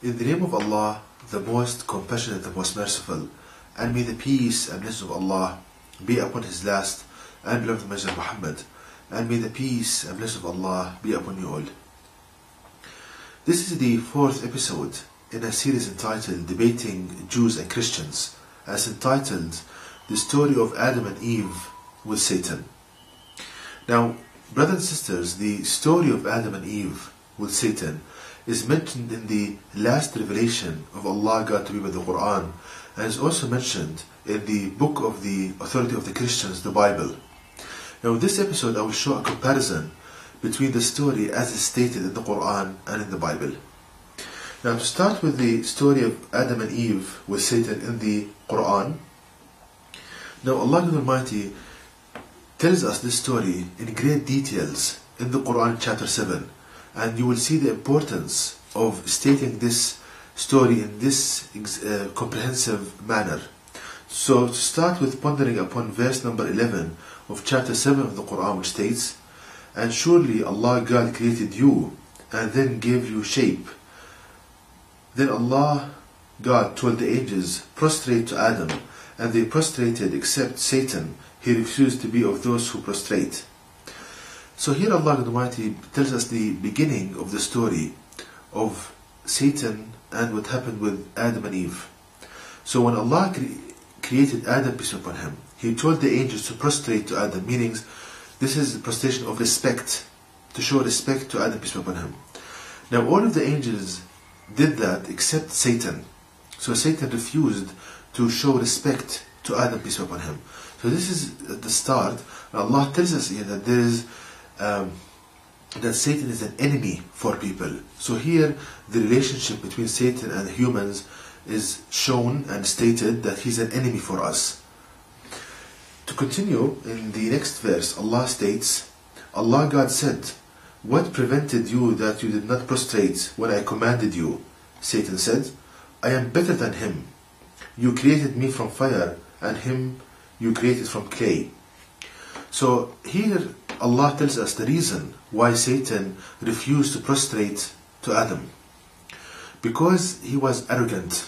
In the name of Allah, the most compassionate, the most merciful, and may the peace and blessings of Allah be upon His last and beloved Messenger Muhammad, and may the peace and blessings of Allah be upon you all. This is the fourth episode in a series entitled Debating Jews and Christians, as entitled The Story of Adam and Eve with Satan. Now, brothers and sisters, the story of Adam and Eve with Satan is mentioned in the last revelation of Allah God to be with the Quran, and is also mentioned in the book of the authority of the Christians, the Bible. Now in this episode I will show a comparison between the story as is stated in the Quran and in the Bible. Now to start with the story of Adam and Eve with Satan in the Quran. Now Allah God Almighty tells us this story in great details in the Quran chapter 7. And you will see the importance of stating this story in this comprehensive manner. So to start with pondering upon verse number 11 of chapter 7 of the Quran, which states, "And surely Allah God created you and then gave you shape. Then Allah God told the angels, prostrate to Adam, and they prostrated except Satan. He refused to be of those who prostrate." So here Allah Almighty tells us the beginning of the story of Satan and what happened with Adam and Eve. So when Allah created Adam, peace be upon him, He told the angels to prostrate to Adam, meaning this is a prostration of respect, to show respect to Adam, peace be upon him. Now all of the angels did that except Satan. So Satan refused to show respect to Adam, peace be upon him. So this is at the start. Allah tells us here that there is that Satan is an enemy for people. So here the relationship between Satan and humans is shown and stated that he's an enemy for us. To continue, in the next verse Allah states, Allah God said, "What prevented you that you did not prostrate when I commanded you?" Satan said, "I am better than him. You created me from fire, and him you created from clay." So here Allah tells us the reason why Satan refused to prostrate to Adam. Because he was arrogant.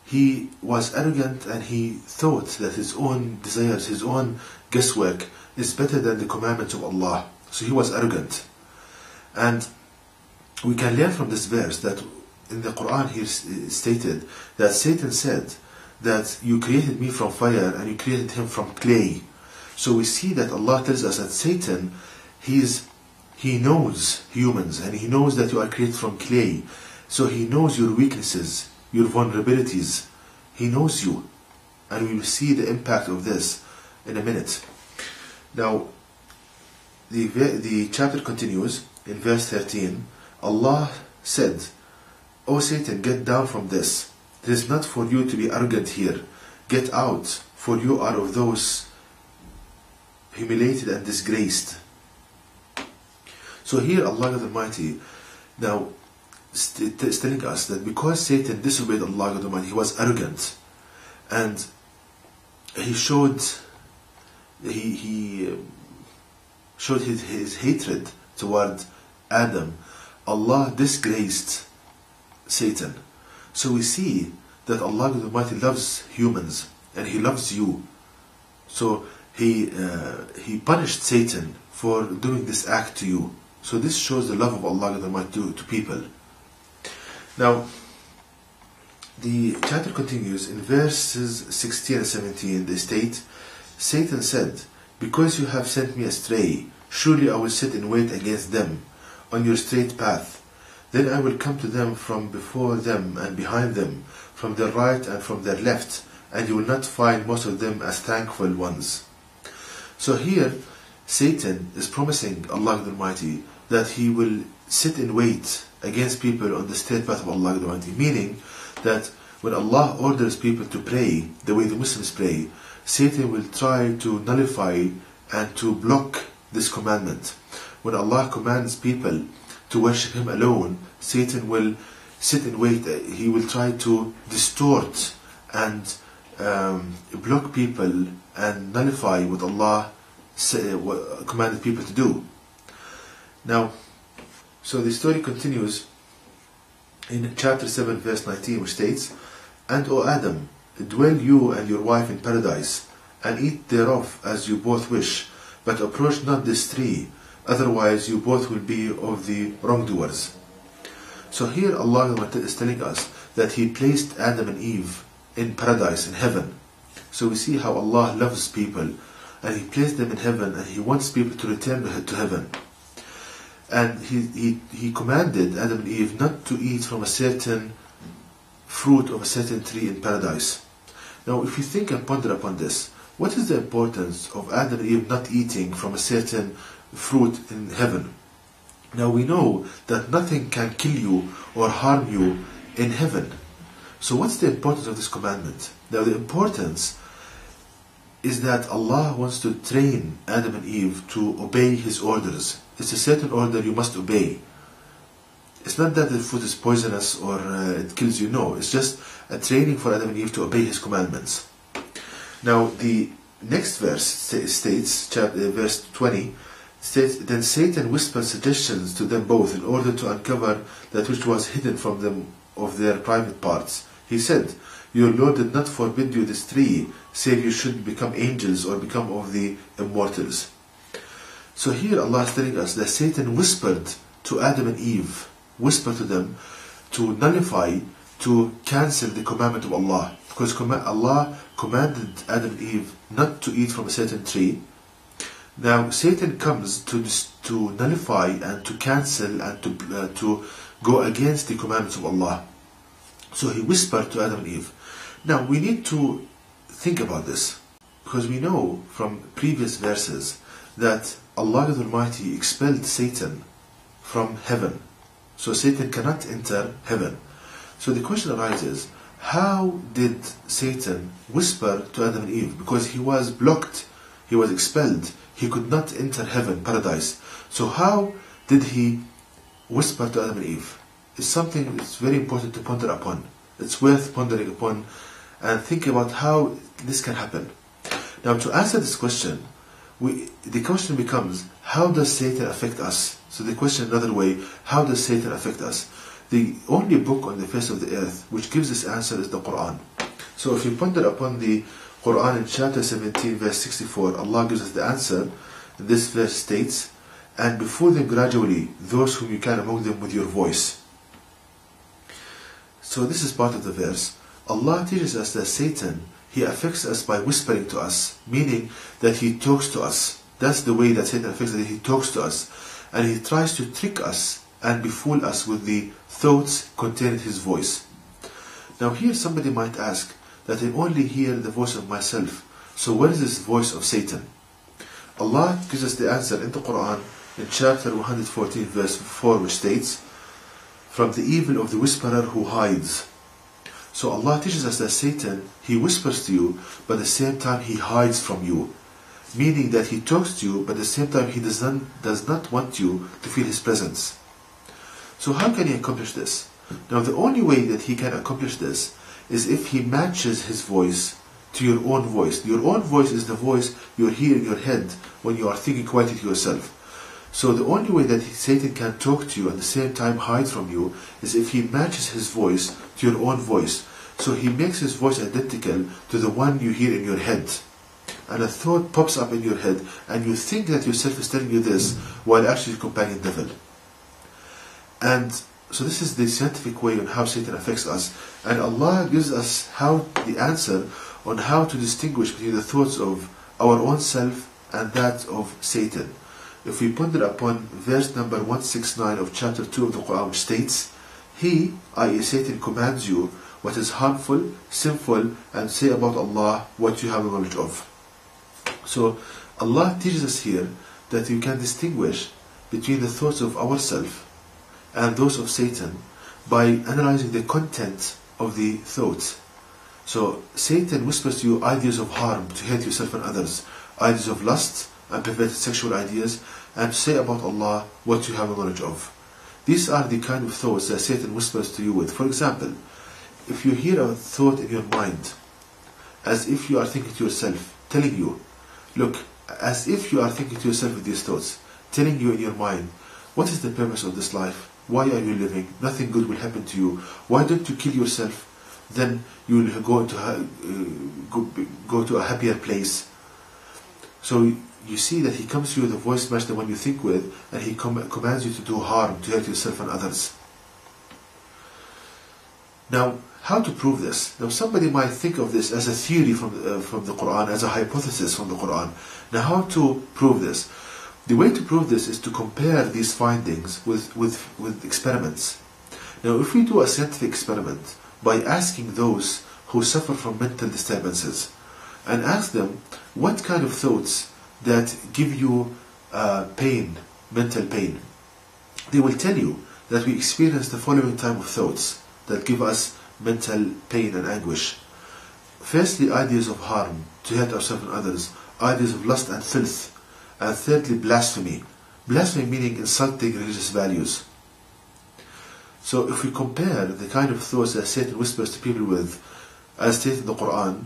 He was arrogant and he thought that his own desires, his own guesswork is better than the commandments of Allah. So he was arrogant. And we can learn from this verse that in the Quran here stated that Satan said that you created me from fire and you created him from clay. So we see that Allah tells us that Satan, he knows humans and he knows that you are created from clay. So he knows your weaknesses, your vulnerabilities. He knows you. And we will see the impact of this in a minute. Now, the chapter continues in verse 13. Allah said, "O Satan, get down from this. It is not for you to be arrogant here. Get out, for you are of those humiliated and disgraced." So here Allah God Almighty now is telling us that because Satan disobeyed Allah God Almighty, he was arrogant and he showed his hatred toward Adam. Allah disgraced Satan. So we see that Allah God Almighty loves humans and He loves you. So He punished Satan for doing this act to you. So this shows the love of Allah God Almighty to people. Now, the chapter continues in verses 16 and 17. They state, Satan said, "Because you have sent me astray, surely I will sit and wait against them on your straight path. Then I will come to them from before them and behind them, from their right and from their left, and you will not find most of them as thankful ones." So here, Satan is promising Allah Almighty that he will sit and wait against people on the straight path of Allah Almighty, meaning that when Allah orders people to pray the way the Muslims pray, Satan will try to nullify and to block this commandment. When Allah commands people to worship Him alone, Satan will sit and wait. He will try to distort and block people and nullify what Allah commanded people to do. Now, so the story continues in chapter 7 verse 19, which states, "And O Adam, dwell you and your wife in paradise, and eat thereof as you both wish, but approach not this tree, otherwise you both will be of the wrongdoers." So here Allah is telling us that He placed Adam and Eve in paradise, in heaven. So we see how Allah loves people, and He placed them in heaven, and He wants people to return to heaven. And he commanded Adam and Eve not to eat from a certain fruit of a certain tree in paradise. Now if you think and ponder upon this, what is the importance of Adam and Eve not eating from a certain fruit in heaven? Now we know that nothing can kill you or harm you in heaven. So what's the importance of this commandment? Now the importance is that Allah wants to train Adam and Eve to obey His orders. It's a certain order you must obey. It's not that the food is poisonous or it kills you. No, it's just a training for Adam and Eve to obey His commandments. Now the next verse states, verse 20, states, "Then Satan whispered suggestions to them both in order to uncover that which was hidden from them of their private parts. He said, 'Your Lord did not forbid you this tree, save you should become angels or become of the immortals.'" So here Allah is telling us that Satan whispered to Adam and Eve, whispered to them to nullify, to cancel the commandment of Allah. Because Allah commanded Adam and Eve not to eat from a certain tree. Now Satan comes to nullify and to cancel and to go against the commandments of Allah. So he whispered to Adam and Eve. Now we need to think about this, because we know from previous verses that Allah the Almighty expelled Satan from heaven. So Satan cannot enter heaven. So the question arises, how did Satan whisper to Adam and Eve? Because he was blocked, he was expelled, he could not enter heaven, paradise. So how did he whisper to Adam and Eve? It's something that's very important to ponder upon. It's worth pondering upon and think about how this can happen. Now to answer this question, the question becomes, how does Satan affect us? So the question another way, how does Satan affect us? The only book on the face of the earth which gives this answer is the Quran. So if you ponder upon the Quran in chapter 17 verse 64, Allah gives us the answer. This verse states, "And before them gradually those whom you can among them with your voice." So this is part of the verse. Allah teaches us that Satan, he affects us by whispering to us, meaning that he talks to us. That's the way that Satan affects us, that he talks to us. And he tries to trick us and befool us with the thoughts contained in his voice. Now here somebody might ask that I only hear the voice of myself. So where is this voice of Satan? Allah gives us the answer in the Quran in chapter 114 verse 4, which states, "From the evil of the whisperer who hides." So Allah teaches us that Satan, he whispers to you, but at the same time he hides from you. Meaning that he talks to you, but at the same time he does not want you to feel his presence. So how can he accomplish this? Now the only way that he can accomplish this is if he matches his voice to your own voice. Your own voice is the voice you hear in your head when you are thinking quietly to yourself. So the only way that Satan can talk to you and at the same time hide from you is if he matches his voice to your own voice. So he makes his voice identical to the one you hear in your head. And a thought pops up in your head and you think that yourself is telling you this while actually your companion devil. And so this is the scientific way on how Satan affects us. And Allah gives us the answer on how to distinguish between the thoughts of our own self and that of Satan. If we ponder upon verse number 169 of chapter 2 of the Quran, which states, "He, i.e. Satan, commands you what is harmful, sinful, and say about Allah what you have knowledge of." So Allah teaches us here that you can distinguish between the thoughts of ourselves and those of Satan by analyzing the content of the thoughts. So Satan whispers to you ideas of harm, to hate yourself and others, ideas of lust and perverted sexual ideas, and to say about Allah what you have knowledge of. These are the kind of thoughts that Satan whispers to you with. For example, if you hear a thought in your mind, as if you are thinking to yourself, telling you, look, as if you are thinking to yourself with these thoughts, telling you in your mind, what is the purpose of this life? Why are you living? Nothing good will happen to you. Why don't you kill yourself? Then you will go to a happier place. So you see that he comes to you with a voice match the one you think with, and he commands you to do harm, to hurt yourself and others. Now, how to prove this? Now, somebody might think of this as a theory from the Quran, as a hypothesis from the Quran. Now, how to prove this? The way to prove this is to compare these findings with experiments. Now, if we do a scientific experiment by asking those who suffer from mental disturbances and ask them what kind of thoughts that give you pain, mental pain, they will tell you that we experience the following type of thoughts that give us mental pain and anguish. Firstly, ideas of harm, to hurt ourselves and others, ideas of lust and filth, and thirdly, blasphemy. Blasphemy meaning insulting religious values. So if we compare the kind of thoughts that Satan whispers to people with, as stated in the Quran,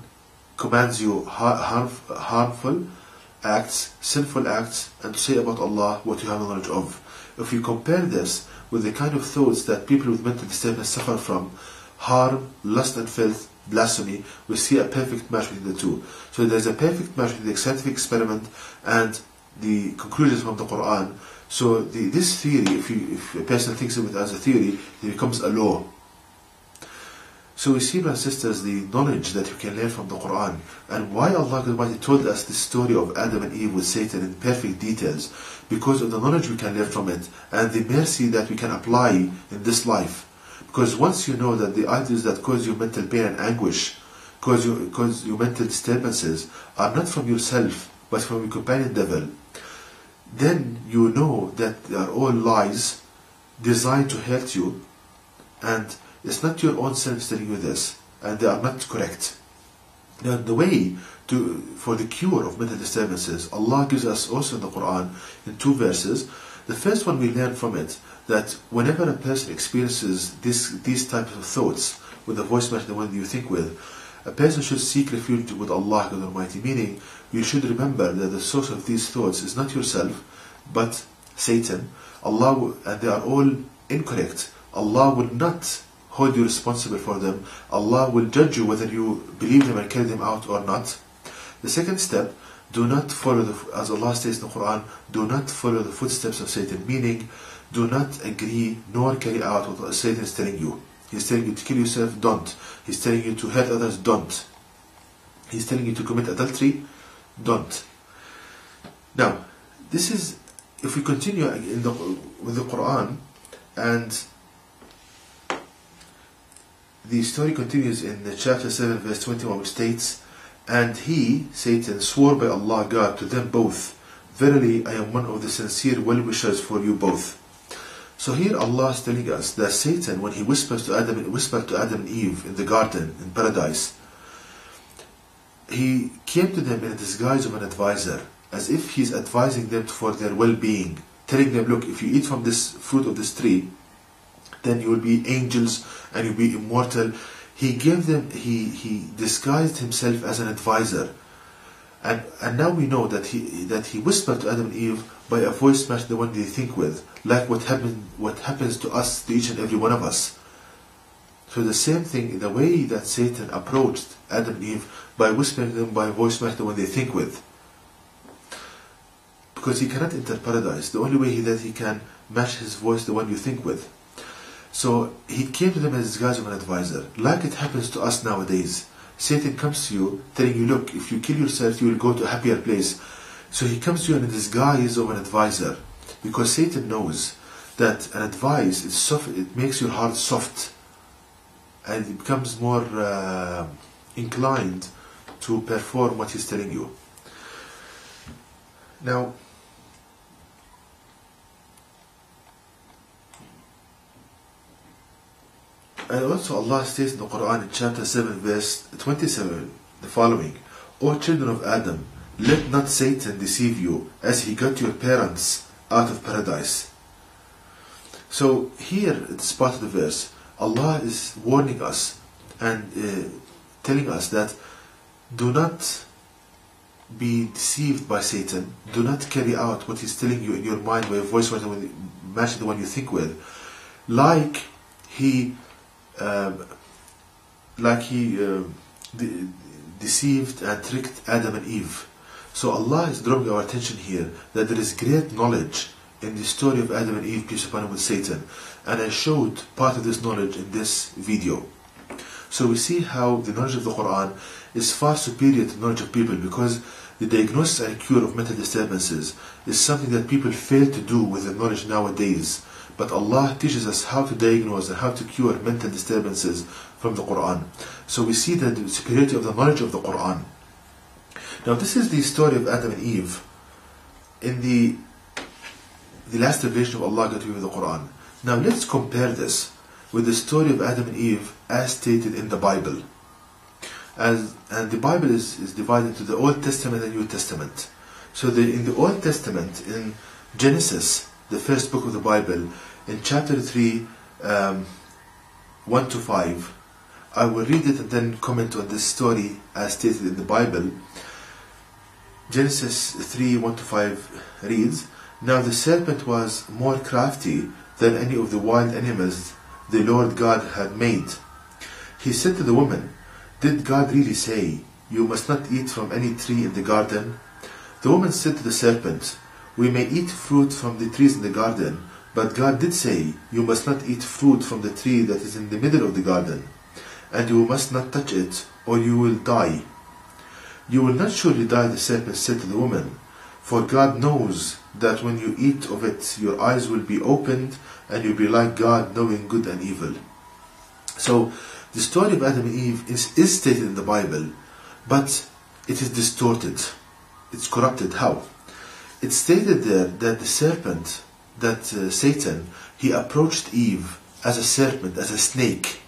commands you harmful acts, sinful acts, and to say about Allah what you have knowledge of. If you compare this with the kind of thoughts that people with mental disturbance suffer from, harm, lust and filth, blasphemy, we see a perfect match between the two. So there's a perfect match between the scientific experiment and the conclusions from the Quran. So this theory, if a person thinks of it as a theory, it becomes a law. So we see, brothers and sisters, the knowledge that you can learn from the Quran, and why Allah Almighty told us the story of Adam and Eve with Satan in perfect details, because of the knowledge we can learn from it, and the mercy that we can apply in this life. Because once you know that the ideas that cause you mental pain and anguish, cause you mental disturbances, are not from yourself, but from your companion devil, then you know that they are all lies designed to hurt you, and it's not your own self telling you this, and they are not correct. Now, the way for the cure of mental disturbances, Allah gives us also in the Quran in 2 verses. The first one, we learn from it that whenever a person experiences these types of thoughts with the voice match, the one you think with, a person should seek refuge with Allah God Almighty, meaning you should remember that the source of these thoughts is not yourself, but Satan. Allah, and they are all incorrect. Allah will not hold you responsible for them. Allah will judge you whether you believe them and carry them out or not. The second step, do not follow, as Allah says in the Quran, do not follow the footsteps of Satan, meaning do not agree nor carry out what Satan is telling you. He's telling you to kill yourself, don't. He's telling you to hurt others, don't. He's telling you to commit adultery, don't. Now, this is, if we continue with the Quran, and the story continues in chapter 7 verse 21, which states, and he, Satan, swore by Allah God to them both, verily I am one of the sincere well-wishers for you both. So here Allah is telling us that Satan, when he whispered to Adam and Eve in the garden, in paradise, he came to them in a disguise of an advisor, as if he's advising them for their well-being, telling them, look, if you eat from this fruit of this tree, then you will be angels and you'll be immortal. He disguised himself as an advisor. And now we know that he whispered to Adam and Eve by a voice match the one they think with, like what happens to us, to each and every one of us. So the same thing, the way that Satan approached Adam and Eve by whispering them by a voice match the one they think with. Because he cannot enter paradise. The only way that he can match his voice the one you think with. So he came to them in the disguise of an advisor, like it happens to us nowadays. Satan comes to you telling you, look, if you kill yourself, you will go to a happier place. So he comes to you in the disguise of an advisor, because Satan knows that an advice is soft, it makes your heart soft, and it becomes more inclined to perform what he's telling you. Now, and also Allah states in the Quran in chapter 7 verse 27 the following, O children of Adam, let not Satan deceive you as he got your parents out of paradise. So here at this part of the verse, Allah is warning us and telling us that do not be deceived by Satan, do not carry out what he's telling you in your mind by a voice matching the one you think with. like he deceived and tricked Adam and Eve. So Allah is drawing our attention here that there is great knowledge in the story of Adam and Eve, peace upon him, with Satan. And I showed part of this knowledge in this video. So we see how the knowledge of the Quran is far superior to the knowledge of people, because the diagnosis and cure of mental disturbances is something that people fail to do with the knowledge nowadays. But Allah teaches us how to diagnose and how to cure mental disturbances from the Quran. So we see the superiority of the knowledge of the Quran. Now this is the story of Adam and Eve in the last revelation of Allah got to with the Quran. Now let's compare this with the story of Adam and Eve as stated in the Bible. And the Bible is divided into the Old Testament and New Testament. So in the Old Testament, in Genesis, the first book of the Bible, in chapter 3, 1 to 5, I will read it and then comment on this story as stated in the Bible. Genesis 3, 1 to 5 reads, "Now the serpent was more crafty than any of the wild animals the Lord God had made. He said to the woman, 'Did God really say, you must not eat from any tree in the garden?' The woman said to the serpent, 'We may eat fruit from the trees in the garden, but God did say, you must not eat fruit from the tree that is in the middle of the garden, and you must not touch it, or you will die.' 'You will not surely die,' the serpent said to the woman, 'for God knows that when you eat of it, your eyes will be opened, and you'll be like God, knowing good and evil.'" So, the story of Adam and Eve is stated in the Bible, but it is distorted. It's corrupted. How? It's stated there that the serpent, that Satan, he approached Eve as a serpent, as a snake.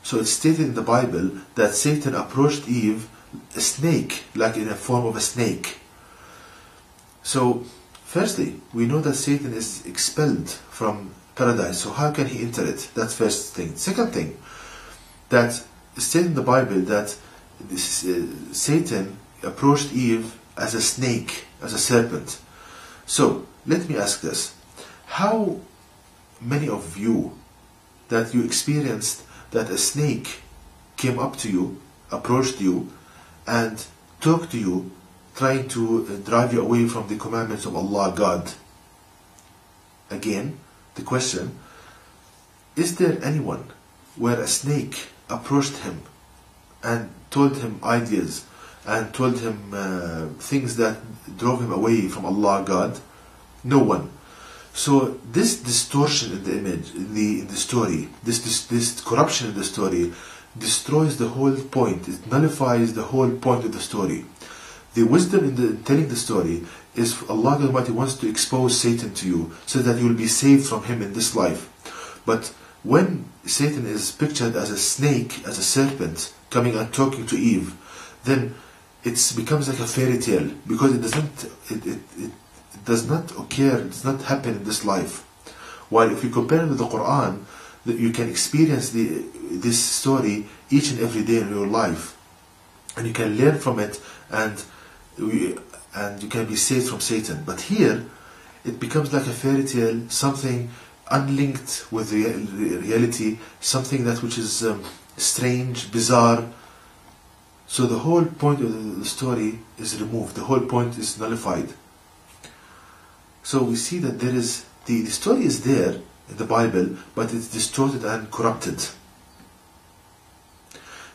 So it's stated in the Bible that Satan approached Eve a snake, like in the form of a snake. So, firstly, we know that Satan is expelled from paradise. So how can he enter it? That's first thing. Second thing, that it's stated in the Bible that Satan approached Eve as a snake, as a serpent. So, let me ask this. How many of you that you experienced that a snake came up to you, approached you, and talked to you, trying to drive you away from the commandments of Allah, God? Again, the question, is there anyone where a snake approached him and told him ideas and told him things that drove him away from Allah, God? No one. So this distortion in the image, in the story, this corruption in the story, destroys the whole point. It nullifies the whole point of the story. The wisdom in telling the story is Allah Almighty wants to expose Satan to you so that you will be saved from him in this life. But when Satan is pictured as a snake, as a serpent, coming and talking to Eve, then it becomes like a fairy tale, because it does not occur, it does not happen in this life. While if you compare it with the Quran, that you can experience this story each and every day in your life, and you can learn from it, and you can be saved from Satan. But here, it becomes like a fairy tale, something unlinked with the reality, something that which is strange, bizarre. So the whole point of the story is removed. The whole point is nullified. So we see that there is the story is there in the Bible, but it's distorted and corrupted.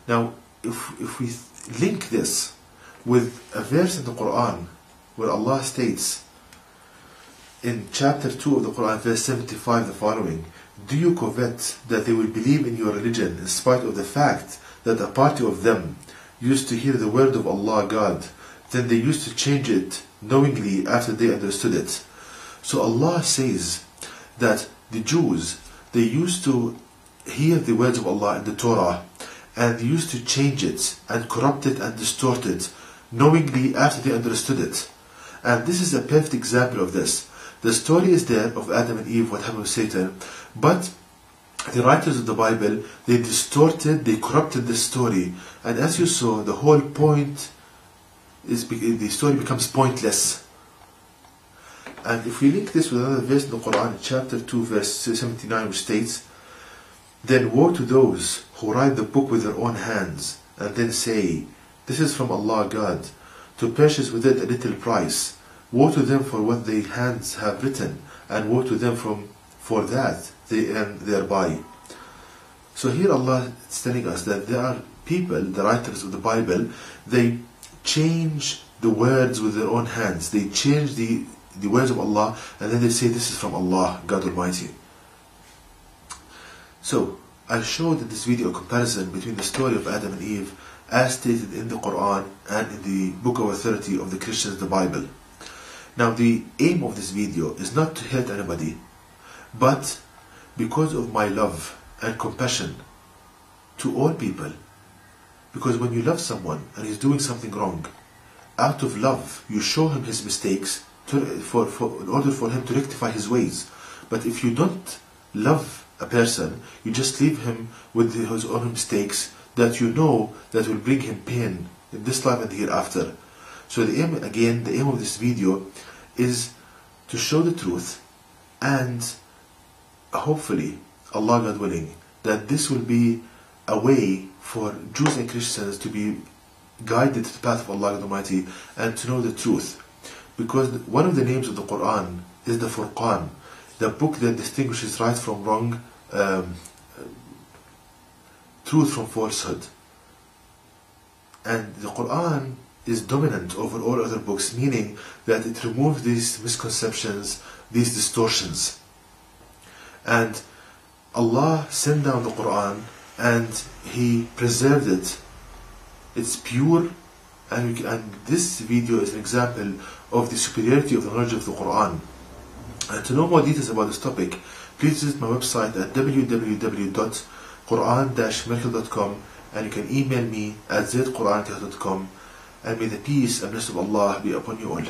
Now, if we link this with a verse in the Quran where Allah states in chapter 2 of the Quran, verse 75, the following: "Do you covet that they will believe in your religion in spite of the fact that a party of them used to hear the word of Allah, God, then they used to change it knowingly after they understood it?" So Allah says that the Jews, they used to hear the words of Allah in the Torah, and they used to change it and corrupt it and distort it knowingly after they understood it. And this is a perfect example of this. The story is there of Adam and Eve, what happened with Satan, but the writers of the Bible, they distorted, they corrupted the story, and as you saw, the whole point is, the story becomes pointless. And if we link this with another verse in the Quran, chapter 2, verse 79, which states, "Then woe to those who write the book with their own hands, and then say, this is from Allah God, to purchase with it a little price. Woe to them for what their hands have written, and woe to them for that they earn thereby." So here Allah is telling us that there are people, the writers of the Bible, they change the words with their own hands. They change the words of Allah, and then they say this is from Allah, God Almighty. So, I showed in this video a comparison between the story of Adam and Eve as stated in the Quran and in the Book of Authority of the Christians, the Bible. Now, the aim of this video is not to hurt anybody, but because of my love and compassion to all people. Because when you love someone and he's doing something wrong, out of love, you show him his mistakes in order for him to rectify his ways. But if you don't love a person, you just leave him with his own mistakes that you know that will bring him pain in this life and the hereafter. So the aim of this video is to show the truth, and hopefully, Allah God willing, that this will be a way for Jews and Christians to be guided to the path of Allah God Almighty and to know the truth. Because one of the names of the Quran is the Furqan, the book that distinguishes right from wrong, truth from falsehood. And the Quran is dominant over all other books, meaning that it removes these misconceptions, these distortions. And Allah sent down the Quran and He preserved it. It's pure, and this video is an example of the superiority of the knowledge of the Quran. And to know more details about this topic, please visit my website at www.quran-miracle.com, and you can email me at zaidquran@yahoo.com. And may the peace and blessing of Allah be upon you all.